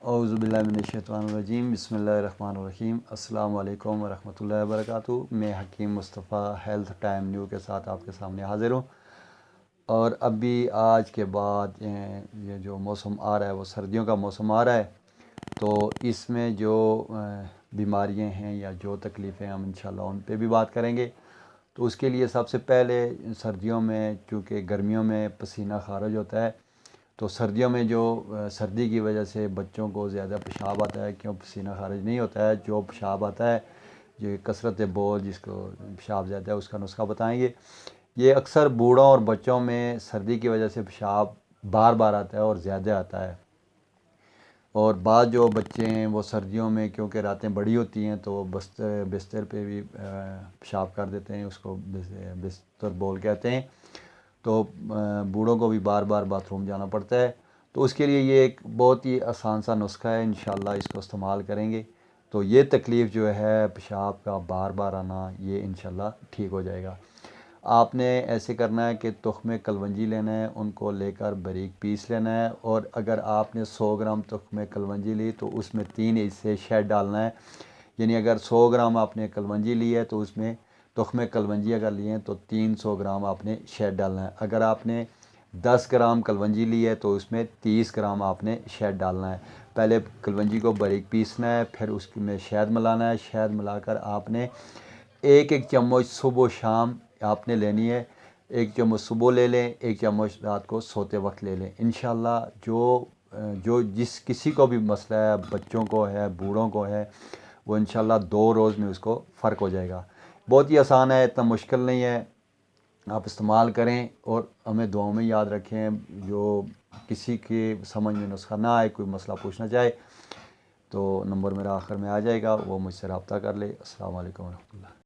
اعوذ باللہ من الشیطان الرجیم، بسم اللہ الرحمن الرحیم۔ السلام علیکم ورحمۃ اللہ وبرکاتہ۔ میں حکیم مصطفیٰ ہیلتھ ٹائم نیو کے ساتھ آپ کے سامنے حاضر ہوں۔ اور ابھی آج کے بعد یہ جو موسم آ رہا ہے وہ سردیوں کا موسم آ رہا ہے، تو اس میں جو بیماریاں ہیں یا جو تکلیفیں ہم انشاءاللہ ان پہ بھی بات کریں گے۔ تو اس کے لیے سب سے پہلے سردیوں میں چونکہ گرمیوں میں پسینہ خارج ہوتا ہے، تو سردیوں میں جو سردی کی وجہ سے بچوں کو زیادہ پیشاب آتا ہے، کیوں پسینہ خارج نہیں ہوتا ہے، جو پیشاب آتا ہے جو کثرت بول جس کو پیشاب زیادہ ہے، اس کا نسخہ بتائیں گے۔ یہ اکثر بوڑھوں اور بچوں میں سردی کی وجہ سے پیشاب بار بار آتا ہے اور زیادہ آتا ہے، اور بعض جو بچے ہیں وہ سردیوں میں کیونکہ راتیں بڑی ہوتی ہیں تو بستر پہ بھی پیشاب کر دیتے ہیں، اس کو بستر بول کہتے ہیں، تو بوڑھوں کو بھی بار بار باتھ روم جانا پڑتا ہے۔ تو اس کے لیے یہ ایک بہت ہی آسان سا نسخہ ہے، انشاءاللہ اس کو استعمال کریں گے تو یہ تکلیف جو ہے پیشاب کا بار بار آنا، یہ انشاءاللہ ٹھیک ہو جائے گا۔ آپ نے ایسے کرنا ہے کہ تخم کلونجی لینا ہے، ان کو لے کر باریک پیس لینا ہے، اور اگر آپ نے 100 گرام تخم کلونجی لی تو اس میں 3 حصے شہد ڈالنا ہے، یعنی اگر 100 گرام آپ نے کلونجی لی ہے تو اس میں تخم کلونجی اگر لیے ہیں تو 300 گرام آپ نے شہد ڈالنا ہے۔ اگر آپ نے 10 گرام کلونجی لی ہے تو اس میں 30 گرام آپ نے شہد ڈالنا ہے۔ پہلے کلونجی کو باریک پیسنا ہے، پھر اس میں شہد ملانا ہے، شہد ملا کر آپ نے ایک چمچ صبح و شام آپ نے لینی ہے، 1 چمچ صبح لے لیں، 1 چمچ رات کو سوتے وقت لے لیں۔ انشاءاللہ جو جس کسی کو بھی مسئلہ ہے، بچوں کو ہے، بوڑھوں کو ہے، وہ انشاءاللہ 2 روز میں اس کو فرق ہو جائے گا۔ بہت ہی آسان ہے، اتنا مشکل نہیں ہے، آپ استعمال کریں اور ہمیں دعاؤں میں یاد رکھیں۔ جو کسی کے سمجھ میں نسخہ نہ آئے، کوئی مسئلہ پوچھنا چاہے تو نمبر میرا آخر میں آ جائے گا، وہ مجھ سے رابطہ کر لے۔ السلام علیکم ورحمۃ اللہ۔